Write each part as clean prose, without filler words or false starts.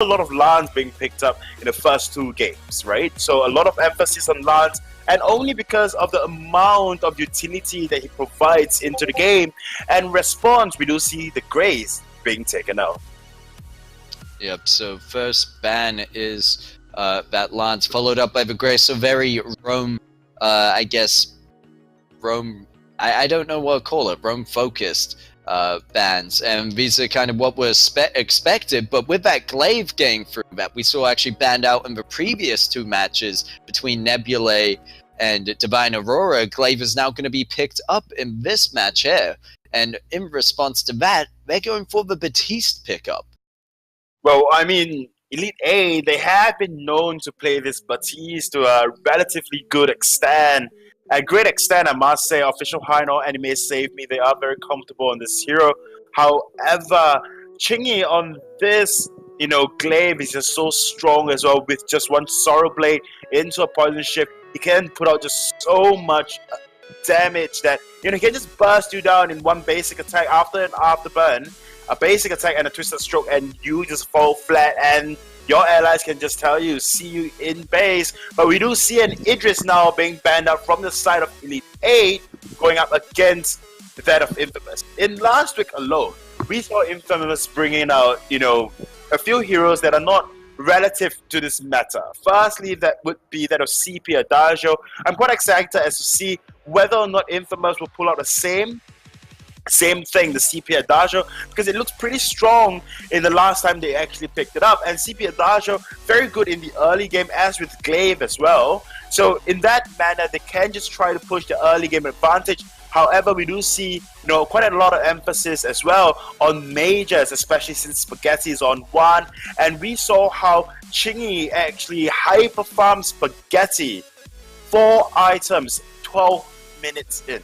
a lot of lands being picked up in the first two games, right? So a lot of emphasis on lands, and only because of the amount of utility that he provides into the game and response, we do see the Greys being taken out. Yep, so first ban is that Lance, followed up by the Grey, so very Rome, I guess, Rome, I don't know what to call it, Rome-focused bans, and these are kind of what was expected, but with that Glaive getting through that, we saw actually banned out in the previous two matches between Nebulae and Divine Aurora. Glaive is now going to be picked up in this match here, and in response to that, they're going for the Batiste pickup. Well, I mean, Elite 8, they have been known to play this Batiste to a relatively good extent. A great extent, I must say. Official High Note Anime Save Me, they are very comfortable on this hero. However, Chingy on this, Glaive is just so strong as well. With just one Sorrow Blade into a Poison Shift, he can put out just so much damage that, he can just burst you down in one basic attack after an afterburn. A basic attack and a twisted stroke, and you just fall flat, and your allies can just tell you, see you in base. But we do see an Idris now being banned out from the side of Elite 8, going up against that of Infamous. In last week alone, we saw Infamous bringing out, a few heroes that are not relative to this meta. Firstly, that would be that of CP Adagio. I'm quite excited as to see whether or not Infamous will pull out the same thing, the CP Adagio, because it looks pretty strong in the last time they actually picked it up. And CP Adagio, very good in the early game, as with Glaive as well. So in that manner, they can just try to push the early game advantage. However, we do see, quite a lot of emphasis as well on majors, especially since Spaghetti is on one. And we saw how Chingy actually hyper farmed Spaghetti 4 items 12 minutes in,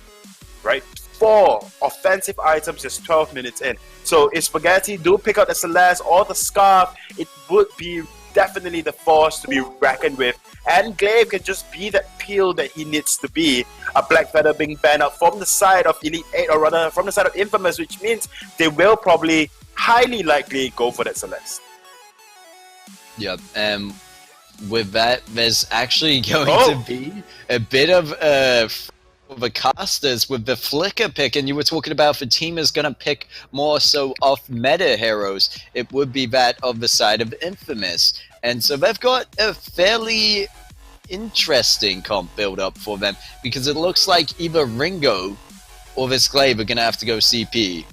right? 4 offensive items just 12 minutes in. So if Spaghetti do pick up the Celeste or the Scarf, it would be definitely the force to be reckoned with. And Glaive can just be that peel that he needs to be. A Black Feather being banned out from the side of Elite 8, or rather from the side of Infamous, which means they will probably, highly likely, go for that Celeste. Yep, and with that, there's actually going to be a bit of the casters with the Flicker pick, and you were talking about if a team is going to pick more so off meta heroes, it would be that of the side of Infamous. And so they've got a fairly interesting comp build up for them, because it looks like either Ringo or this Glaive are going to have to go CP.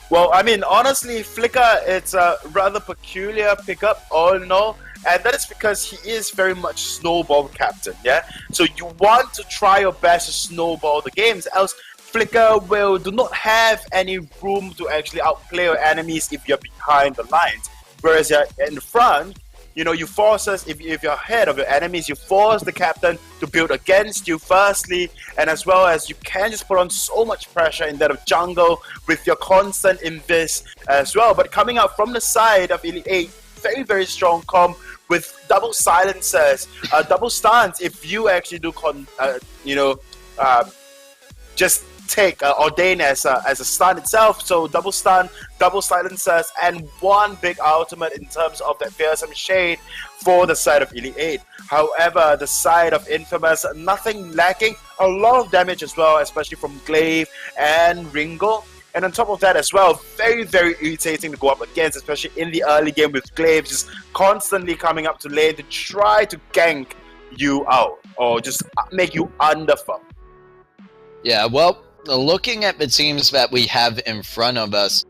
Well, I mean, honestly, Flicker, it's a rather peculiar pickup, all in all. And that is because he is very much snowball captain, yeah? So you want to try your best to snowball the games, else Flicker do not have any room to actually outplay your enemies if you're behind the lines. Whereas you're in the front, you force us, if you're ahead of your enemies, you force the captain to build against you firstly, and as well as you can just put on so much pressure in that of jungle with your constant invis as well. But coming out from the side of Elite 8, very, very strong comp with double silencers, double stuns if you actually do, just take Ordain as a stun itself. So double stun, double silencers, and one big ultimate in terms of that fearsome shade for the side of Elite 8. However, the side of Infamous, nothing lacking, a lot of damage as well, especially from Glaive and Ringo. And on top of that as well, very, very irritating to go up against, especially in the early game with Glaive just constantly coming up to lane to try to gank you out or just make you underfarm. Yeah, well, looking at the teams that we have in front of us,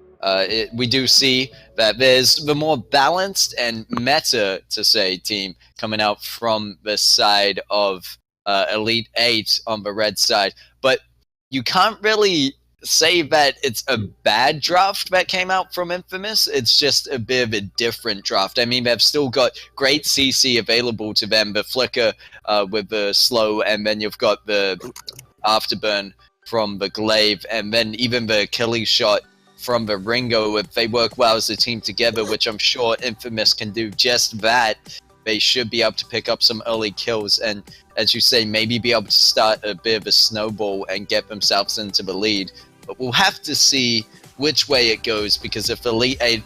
we do see that there's the more balanced and meta, to say, team coming out from the side of Elite 8 on the red side. But you can't really say that it's a bad draft that came out from Infamous. It's just a bit of a different draft. I mean, they've still got great CC available to them, the Flicker with the slow, and then you've got the Afterburn from the Glaive, and then even the Achilles shot from the Ringo. If they work well as a team together, which I'm sure Infamous can do just that, they should be able to pick up some early kills and, as you say, maybe be able to start a bit of a snowball and get themselves into the lead. But we'll have to see which way it goes, because if Elite 8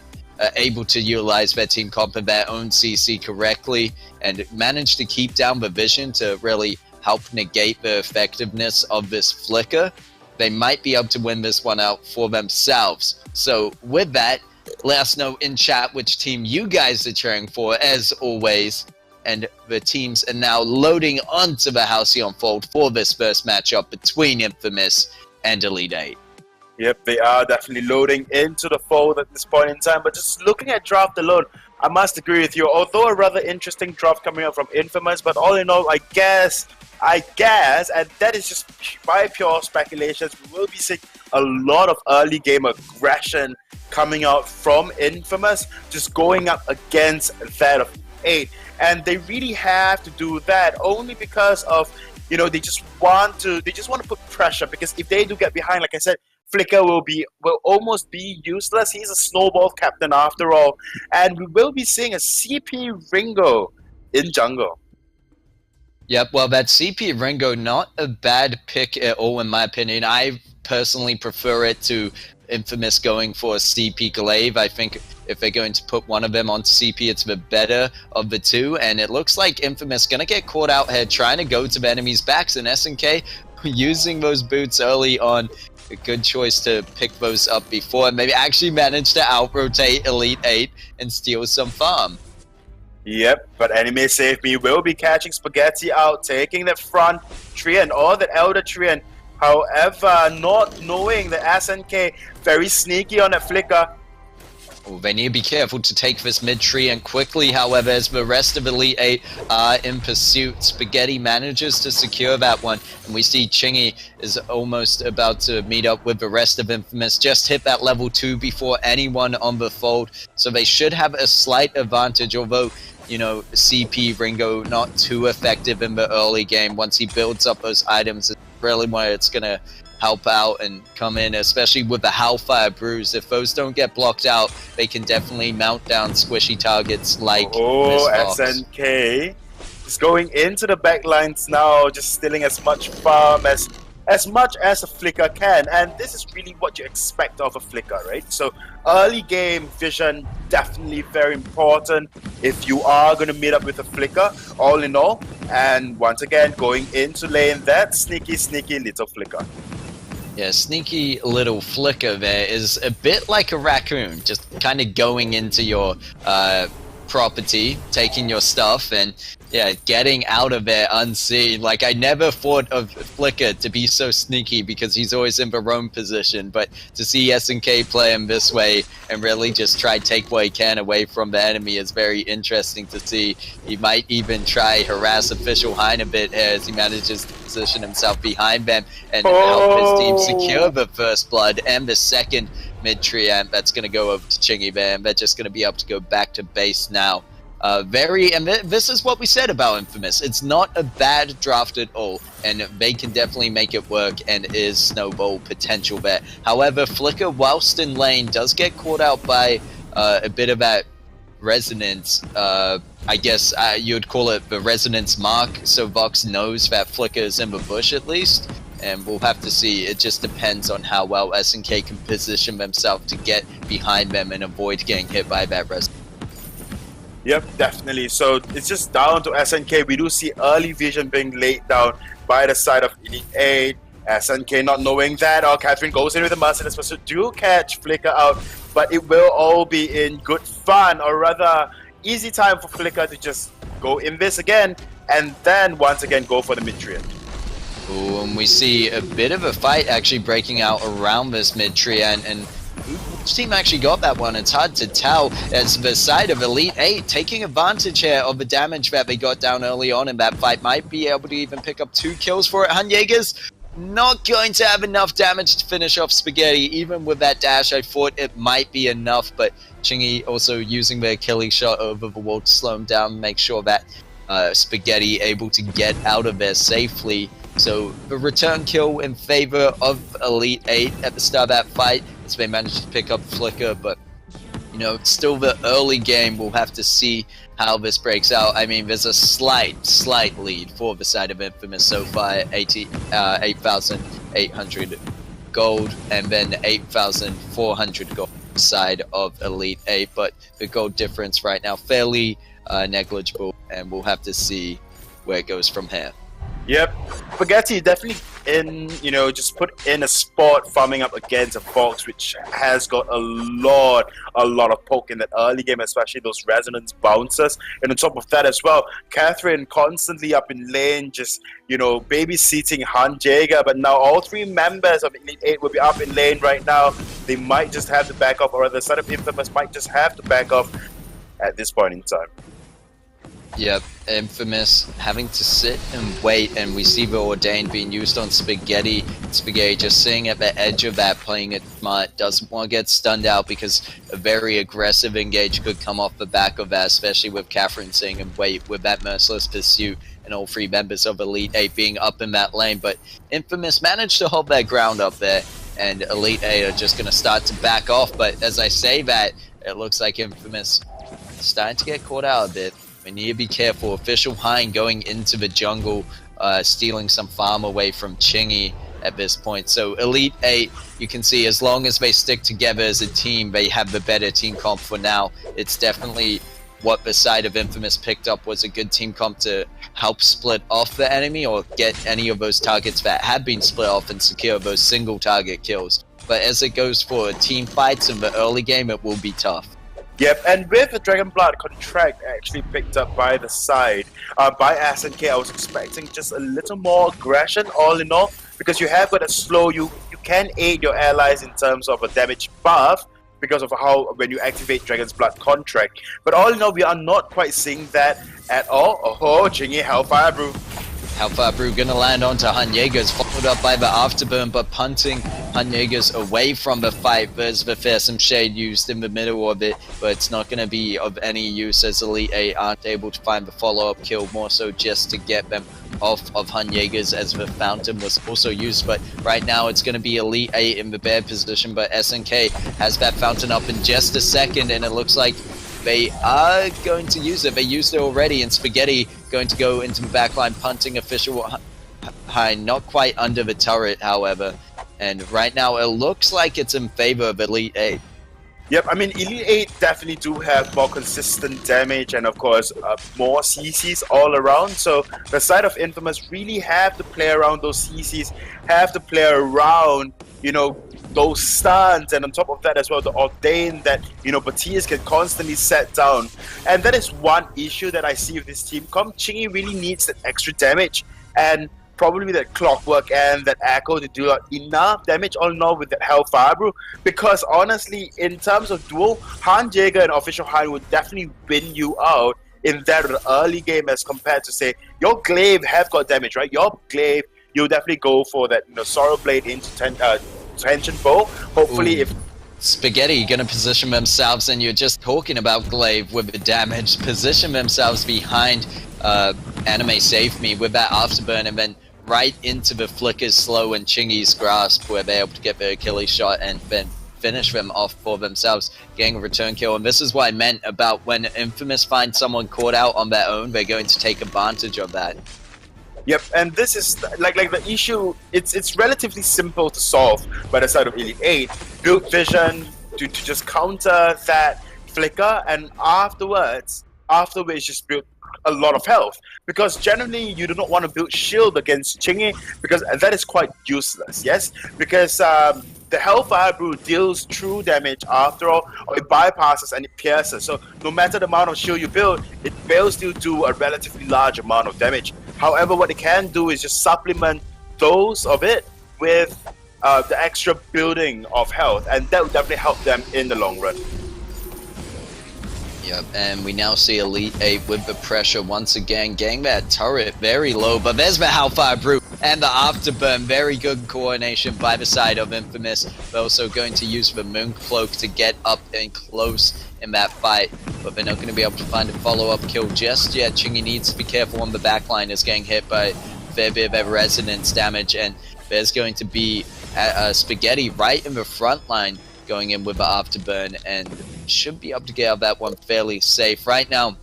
able to utilize their team comp and their own CC correctly and manage to keep down the vision to really help negate the effectiveness of this flicker, they might be able to win this one out for themselves. So with that, let us know in chat which team you guys are cheering for, as always. And the teams are now loading onto the Halcyon Fold for this first matchup between Infamous and Elite 8. Yep, they are definitely loading into the fold at this point in time. But just looking at draft alone, I must agree with you. Although a rather interesting draft coming up from Infamous, but all in all, I guess, and that is just by pure speculations, we will be seeing a lot of early game aggression coming out from Infamous, just going up against that of 8. And they really have to do that only because of, they just want to put pressure, because if they do get behind, like I said, Flicker will almost be useless. He's a snowball captain after all. And we will be seeing a CP Ringo in jungle. Yep, well, that CP Ringo, not a bad pick at all, in my opinion. I personally prefer it to Infamous going for a CP Glaive. I think if they're going to put one of them on CP, it's the better of the two. And it looks like Infamous going to get caught out here trying to go to the enemy's backs. And SNK using those boots early on. A good choice to pick those up before and maybe actually manage to out-rotate Elite 8 and steal some farm. Yep, but Anime Save Me will be catching Spaghetti out, taking the front Trian or the Elder Trian. However, not knowing the SNK, very sneaky on that flicker. Oh, they need to be careful to take this mid tree and quickly, however, as the rest of Elite 8 are in pursuit. Spaghetti manages to secure that one, and we see Chingy is almost about to meet up with the rest of Infamous, just hit that level 2 before anyone on the fold, so they should have a slight advantage, although, CP Ringo not too effective in the early game. Once he builds up those items, it's really where it's going to help out and come in, especially with the Hellfire Brews. If those don't get blocked out, they can definitely mount down squishy targets like SNK is going into the backlines now, just stealing as much farm as much as a Flicker can, and this is really what you expect of a Flicker, right? So early game vision, definitely very important if you are going to meet up with a Flicker, all in all. And once again, going into lane, that sneaky little Flicker. Yeah, sneaky little Flicker there is a bit like a raccoon, just kind of going into your property, taking your stuff, and getting out of there unseen. Like, I never thought of Flicker to be so sneaky because he's always in the roam position, but to see SNK play him this way and really just try to take what he can away from the enemy is very interesting to see. He might even try harass Official Hein a bit as he manages to position himself behind them and help his team secure the first blood and the second mid-tree amp. That's going to go over to Chingy there, and they're just going to be able to go back to base now. This is what we said about Infamous. It's not a bad draft at all, and they can definitely make it work, and is snowball potential there. However, Flicker, whilst in lane, does get caught out by a bit of that resonance. I guess you'd call it the resonance mark, so Vox knows that Flicker is in the bush at least. And we'll have to see. It just depends on how well SNK can position themselves to get behind them and avoid getting hit by that resonance. Yep, definitely. So it's just down to SNK. We do see early vision being laid down by the side of Elite 8. SNK not knowing that. Catherine goes in with the Merciless Pursuit. Do catch Flicker out, but it will all be in good fun, or rather easy time for Flicker to just go in this again, and then once again go for the mid-tree. Ooh, and we see a bit of a fight actually breaking out around this mid-tree, and which team actually got that one? It's hard to tell, as the side of Elite 8 taking advantage here of the damage that they got down early on in that fight. Might be able to even pick up 2 kills for it. Hanyeger's not going to have enough damage to finish off Spaghetti. Even with that dash, I thought it might be enough, but Chingy also using the Achilles shot over the wall to slow him down, make sure that Spaghetti able to get out of there safely. So the return kill in favor of Elite 8 at the start of that fight, as they managed to pick up Flicker, but it's still the early game. We'll have to see how this breaks out. I mean, there's a slight lead for the side of Infamous so far, 8,800 gold, and then 8,400 gold side of Elite 8, but the gold difference right now fairly negligible, and we'll have to see where it goes from here. Yep, Spaghetti definitely just put in a spot farming up against a Fox, which has got a lot of poke in that early game, especially those resonance bouncers. And on top of that as well, Catherine constantly up in lane, just, babysitting Han Jaeger. But now all three members of Elite 8 will be up in lane right now. They might just have to back off, or the side of Infamous might just have to back off at this point in time. Yep, Infamous having to sit and wait, and we see the Ordained being used on Spaghetti. Spaghetti just sitting at the edge of that, playing it smart, doesn't want to get stunned out because a very aggressive engage could come off the back of that, especially with Catherine sitting and wait with that merciless pursuit and all three members of Elite 8 being up in that lane. But Infamous managed to hold their ground up there, and Elite 8 are just going to start to back off. But as I say that, it looks like Infamous is starting to get caught out a bit. We need to be careful. Official Hein going into the jungle, stealing some farm away from Chingy at this point. So Elite 8, you can see as long as they stick together as a team, they have the better team comp for now. It's definitely what the side of Infamous picked up was a good team comp to help split off the enemy or get any of those targets that had been split off and secure those single target kills. But as it goes for team fights in the early game, it will be tough. Yep, and with the Dragonblood contract actually picked up by the side, by SNK, I was expecting just a little more aggression all in all, because you have got a slow, you can aid your allies in terms of a damage buff, because of how when you activate Dragon's Blood contract. But all in all, we are not quite seeing that at all. Oh, Chingy, Hellfire Brew. Hellfire Brew gonna land onto Han Jaegers, followed up by the Afterburn, but punting Han Jaegers away from the fight. There's the fearsome shade used in the middle of it, but it's not gonna be of any use as Elite 8 aren't able to find the follow-up kill, more so just to get them off of Han Jaegers as the Fountain was also used. But right now it's gonna be Elite 8 in the bad position, but SNK has that Fountain up in just a second, and it looks like they are going to use it. They used it already, and Spaghetti going to go into the backline, punting Official Hein, not quite under the turret, however. And right now, it looks like it's in favor of Elite 8. Yep, I mean, Elite 8 definitely do have more consistent damage and, of course, more CCs all around. So the side of Infamous really have to play around those CCs, have to play around, those stuns, and on top of that as well, the Ordained that, Batias can constantly set down. And that is one issue that I see with this team. Chingy really needs that extra damage, and probably that Clockwork and that Echo to do enough damage all in all with that Hellfire Brew, because honestly, in terms of duo, Han Jaeger and Official Hein would definitely win you out in that early game as compared to, say, your Glaive have got damage, right? Your Glaive, you'll definitely go for that, Sorrow Blade into Tension Bow. Hopefully, if Spaghetti gonna position themselves, and you're just talking about Glaive with the damage, position themselves behind Anime Save Me with that Afterburn, and then right into the Flicker's Slow and Chingy's Grasp, where they're able to get their Achilles shot and then finish them off for themselves, getting a return kill. And this is what I meant about when Infamous finds someone caught out on their own, they're going to take advantage of that. Yep, and this is like the issue. It's relatively simple to solve by the side of Elite 8. Build vision to just counter that flicker, and afterwards just build a lot of health, because generally you do not want to build shield against Chingy, because that is quite useless. Yes, because the Hellfire Brew deals true damage after all, or it bypasses and it pierces. So no matter the amount of shield you build, it will still do a relatively large amount of damage. However, what it can do is just supplement those of it with the extra building of health, and that will definitely help them in the long run. Yep, and we now see Elite 8 with the pressure once again, getting that turret very low, but there's the Hellfire Brew and the Afterburn. Very good coordination by the side of Infamous. They're also going to use the Moon Cloak to get up and close in that fight, but they're not going to be able to find a follow-up kill just yet. Chingy needs to be careful on the backline, is getting hit by a fair bit of resonance damage, and there's going to be Spaghetti right in the front line, going in with the Afterburn, and should be able to get out that one fairly safe. Right now,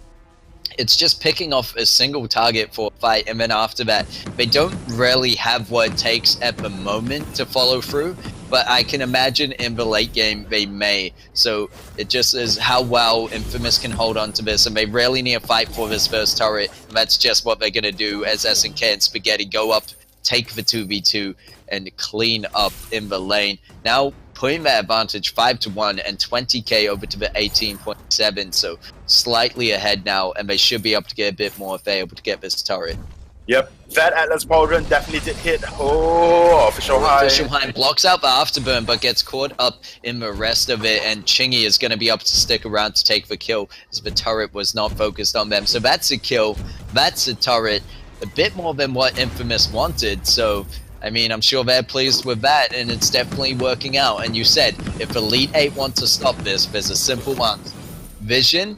it's just picking off a single target for a fight, and then after that, they don't really have what it takes at the moment to follow through. but I can imagine in the late game they may. So it just is how well Infamous can hold on to this, and they really need a fight for this first turret. And that's just what they're going to do as SNK and Spaghetti go up, take the 2v2, and clean up in the lane. Now putting that advantage 5-1 and 20k over to the 18.7, so slightly ahead now, and they should be able to get a bit more if they're able to get this turret. Yep, that Atlas Pauldron definitely did hit. Oh, official high. Official high blocks out the afterburn, but gets caught up in the rest of it, and Chingy is going to be able to stick around to take the kill, as the turret was not focused on them. So that's a kill, that's a turret, a bit more than what Infamous wanted, so I mean, I'm sure they're pleased with that, and it's definitely working out. And you said, if Elite 8 want to stop this, there's a simple one. Vision,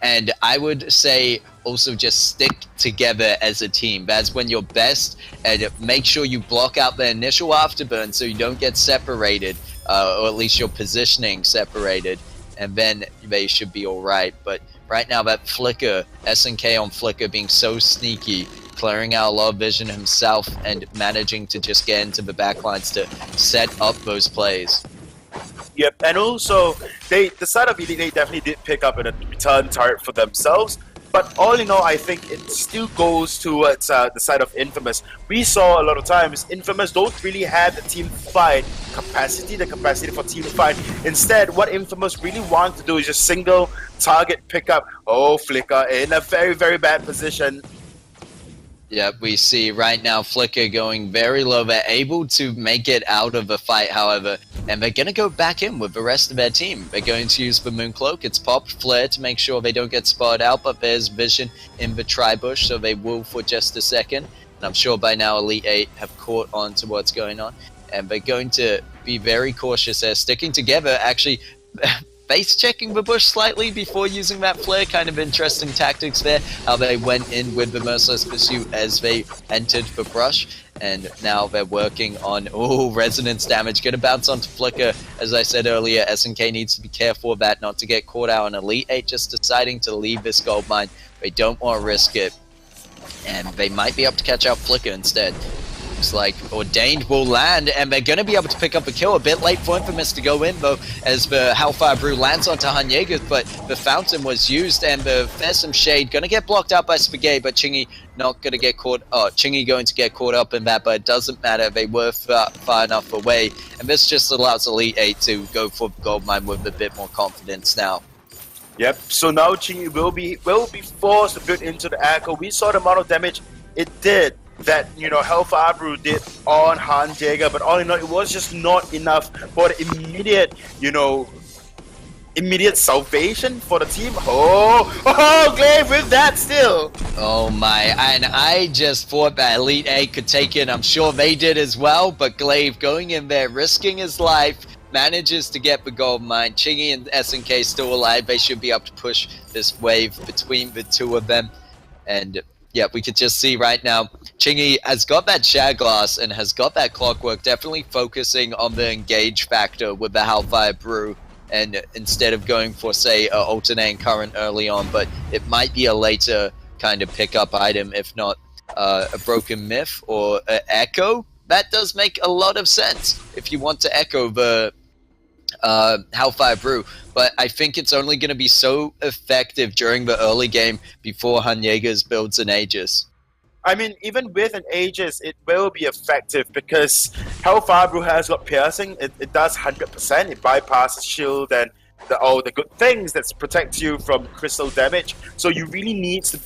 and I would say also just stick together as a team. That's when you're best, and make sure you block out the initial afterburn so you don't get separated, or at least your positioning separated, and then they should be alright. But right now, that Flicker, SNK on Flicker being so sneaky, clearing out a lot of vision himself and managing to just get into the backlines to set up those plays. Yep, and also the side of Elite 8 definitely did pick up a return turret for themselves. But all in all, I think it still goes towards the side of Infamous. We saw a lot of times Infamous don't really have the team fight capacity, the capacity for team fight. Instead, what Infamous really want to do is just single target pickup. Oh, Flicker in a very, very bad position. Yeah, we see right now Flicker going very low. They're able to make it out of the fight, however, and they're going to go back in with the rest of their team. They're going to use the Mooncloak. It's popped Flare to make sure they don't get spotted out, but there's Vision in the Tri-Bush, so they will for just a second. And I'm sure by now Elite 8 have caught on to what's going on, and they're going to be very cautious there, sticking together, actually base checking the bush slightly before using that flare. Kind of interesting tactics there, how they went in with the Merciless Pursuit as they entered the brush, and now they're working on resonance damage. Gonna bounce onto Flicker. As I said earlier, SNK needs to be careful of that, not to get caught out on Elite 8 just deciding to leave this gold mine. They don't want to risk it, and they might be able to catch out Flicker instead. Looks like Ordained will land, and they're going to be able to pick up a kill. A bit late for Infamous to go in, though, as the Hellfire Brew lands onto Hanyegas, but the Fountain was used, and the Fearsome Shade going to get blocked out by Spaghetti, but Chingy not going to get caught. Chingy going to get caught up in that, but it doesn't matter. They were far enough away, and this just allows Elite 8 to go for Gold Mine with a bit more confidence now. Yep, so now Chingy will be forced to build into the Echo. We saw the amount of damage it did, that, you know, Hellfire Brew did on Han Jaeger, but all in all, it was just not enough for the immediate salvation for the team. Glaive with that still. Oh my, and I just thought that Elite 8 could take it. I'm sure they did as well, but Glaive going in there, risking his life, manages to get the gold mine. Chingy and SNK still alive. They should be able to push this wave between the two of them, and yeah, we could just see right now, Chingy has got that Shad Glass and has got that Clockwork, definitely focusing on the engage factor with the Hellfire Brew, and instead of going for, say, an alternating current early on, but it might be a later kind of pickup item, if not a Broken Myth or an Echo. That does make a lot of sense if you want to echo the Hellfire Brew, but I think it's only going to be so effective during the early game before Hanyegas builds an Aegis. I mean, even with an Aegis, it will be effective because Hellfire Brew has got piercing. It does 100%. It bypasses shield and all the good things that protect you from crystal damage. So you really need to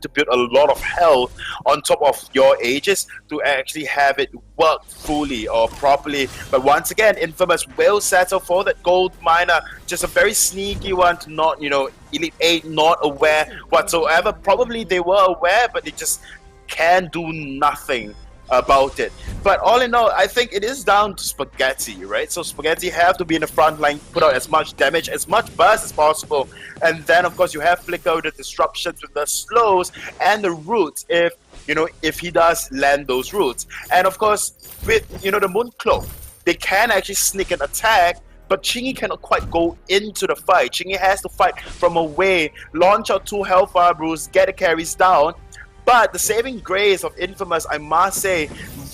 build a lot of health on top of your Aegis to actually have it work fully or properly. But once again, Infamous will settle for that gold miner, just a very sneaky one to not, Elite 8 not aware whatsoever. Probably they were aware, but they just can do nothing about it. But all in all, I think it is down to Spaghetti, right? So Spaghetti have to be in the front line, put out as much damage, as much burst as possible, and then of course you have Flicker with the disruptions, with the slows and the roots, if he does land those roots. And of course with the Mooncloak, they can actually sneak an attack, but Chingy cannot quite go into the fight. Chingy has to fight from away, launch out two Hellfire Brews, get the carries down. But the saving grace of Infamous, I must say,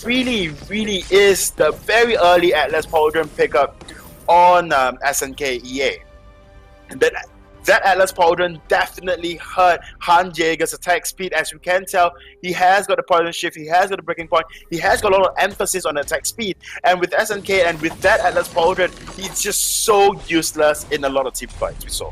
really is the very early Atlas Pauldron pickup on SNK EA. That Atlas Pauldron definitely hurt Han Jaeger's attack speed. As you can tell, he has got the poison shift, he has got the breaking point, he has got a lot of emphasis on attack speed. And with SNK and with that Atlas Pauldron, he's just so useless in a lot of team fights we saw.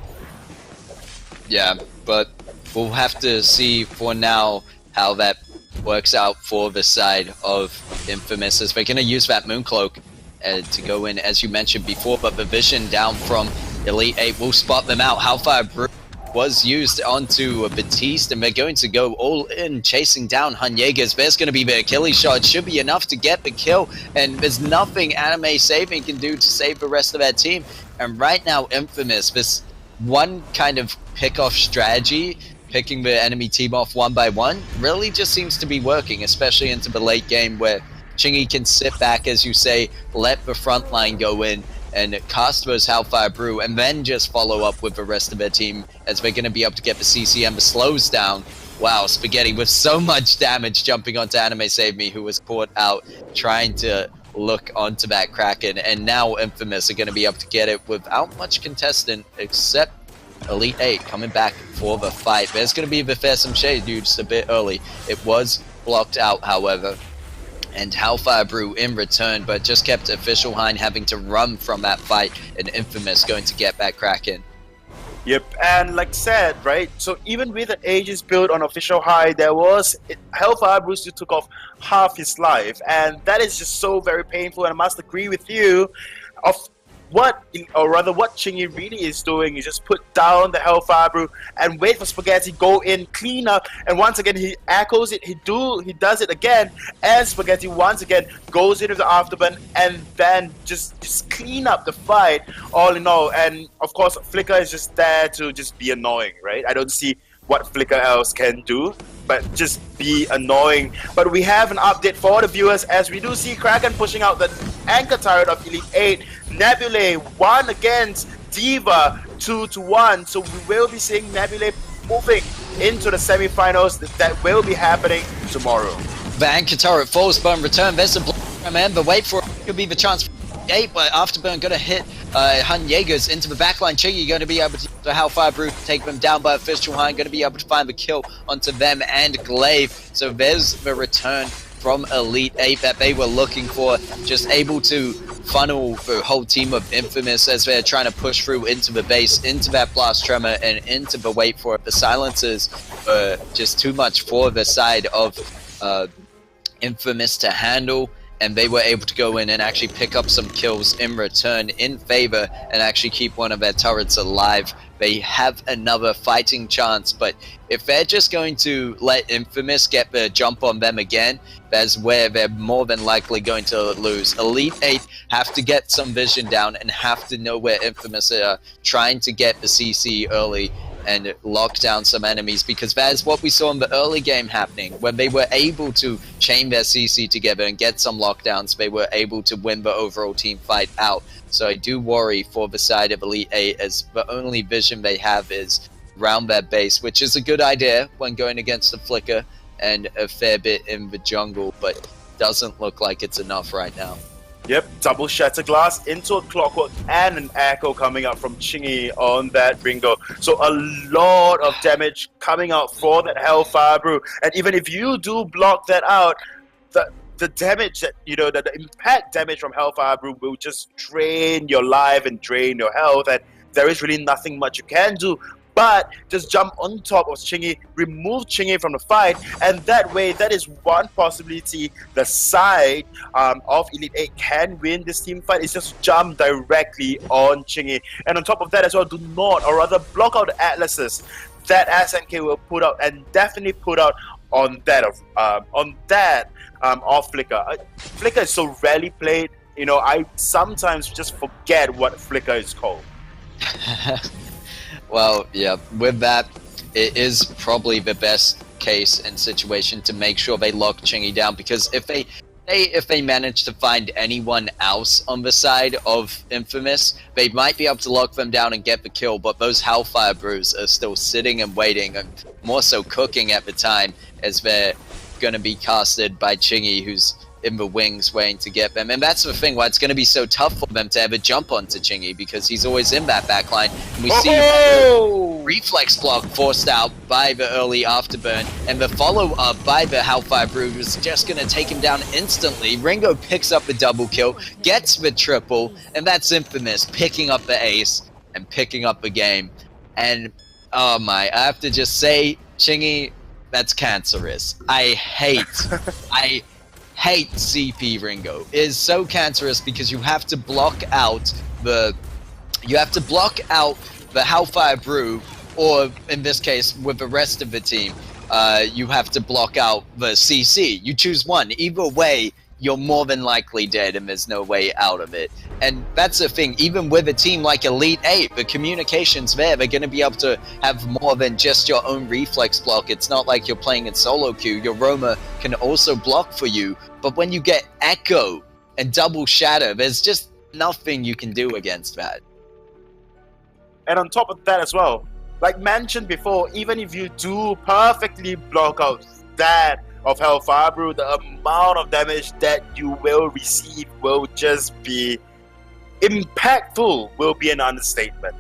Yeah, but we'll have to see for now how that works out for the side of Infamous, as they're going to use that Mooncloak to go in, as you mentioned before, but the vision down from Elite 8 will spot them out. Hellfire Brew was used onto Batiste, and they're going to go all in, chasing down Han Jaegers. There's going to be the Achilles shot. Should be enough to get the kill, and there's nothing Anime Saving can do to save the rest of that team. And right now, Infamous, this one kind of pick-off strategy, picking the enemy team off one by one, really just seems to be working, especially into the late game where Chingy can sit back, as you say, let the front line go in and cast those Hellfire Brew, and then just follow up with the rest of their team, as they're going to be able to get the CCM. The slows down. Wow, Spaghetti with so much damage jumping onto Anime Save Me, who was caught out trying to look onto that Kraken, and now Infamous are going to be able to get it without much contestant, except Elite 8 coming back for the fight. There's going to be the fearsome shade used a bit early. It was blocked out, however, and Hellfire Brew in return, but just kept Official Hein having to run from that fight, and Infamous going to get that Kraken. Yep, and like said, right, so even with an Aegis build on Official High, there was Hellfire Brew still took off half his life, and that is just so very painful, and I must agree with you. What Chingy really is doing is just put down the Hellfire Brew and wait for Spaghetti, go in, clean up, and once again he echoes it, he does it again, and Spaghetti once again goes into the afterburn and then just clean up the fight all in all. And of course Flicker is just there to just be annoying, right? I don't see what Flicker else can do but just be annoying. But we have an update for the viewers, as we do see Kraken pushing out the anchor turret of Elite 8. Nebulae 1 against Diva 2-1. So we will be seeing Nebulae moving into the semifinals. That will be happening tomorrow. The anchor turret falls, burn return. There's a block, man, but wait for it. Could be the chance. 8, but Afterburn going to hit Han Jaegers into the backline. Chingy going to be able to use the Hellfire Brew to take them down by Official Hein, going to be able to find the kill onto them and Glaive. So there's the return from Elite 8 that they were looking for, just able to funnel the whole team of Infamous as they're trying to push through into the base, into that Blast Tremor, and into the wait for it. The silencers were just too much for the side of Infamous to handle, and they were able to go in and actually pick up some kills in return in favor and actually keep one of their turrets alive. They have another fighting chance, but if they're just going to let Infamous get the jump on them again, that's where they're more than likely going to lose. Elite 8 have to get some vision down and have to know where Infamous are, trying to get the CC early and lock down some enemies, because that is what we saw in the early game happening. When they were able to chain their CC together and get some lockdowns, they were able to win the overall team fight out. So I do worry for the side of Elite 8, as the only vision they have is around their base, which is a good idea when going against the Flicker and a fair bit in the jungle, but doesn't look like it's enough right now. Yep, double shatter glass into a clockwork and an echo coming out from Chingy on that Ringo. So a lot of damage coming out for that Hellfire Brew. And even if you do block that out, the damage that, the impact damage from Hellfire Brew will just drain your life and drain your health. And there is really nothing much you can do but just jump on top of Chingy, remove Chingy from the fight, and that way, that is one possibility the side of Elite 8 can win this team fight, is just jump directly on Chingy. And on top of that as well, do not, or rather block out the Atlases that SNK will put out, and definitely put out on that of Flicker. Flicker is so rarely played, I sometimes just forget what Flicker is called. Well, yeah, with that, it is probably the best case and situation to make sure they lock Chingy down, because if they manage to find anyone else on the side of Infamous, they might be able to lock them down and get the kill, but those Hellfire Brews are still sitting and waiting, and more so cooking at the time, as they're going to be casted by Chingy, who's in the wings waiting to get them. And that's the thing why it's going to be so tough for them to ever jump onto Chingy, because he's always in that backline. And we see the reflex block forced out by the early afterburn, and the follow-up by the Hellfire Brood was just going to take him down instantly. Ringo picks up the double kill, gets the triple, and that's infamous, picking up the ace and picking up the game. And oh my, I have to just say, Chingy, that's cancerous. I hate CP Ringo. It is so cancerous because you have to block out the Hellfire Brew, or in this case with the rest of the team, you have to block out the CC. You choose one. Either way, you're more than likely dead and there's no way out of it. And that's the thing, even with a team like Elite 8, the communication's there. They're going to be able to have more than just your own reflex block. It's not like you're playing in solo queue. Your Roma can also block for you. But when you get Echo and Double Shadow, there's just nothing you can do against that. And on top of that as well, like mentioned before, even if you do perfectly block out that of Hellfire Brew, the amount of damage that you will receive will just be impactful, will be an understatement.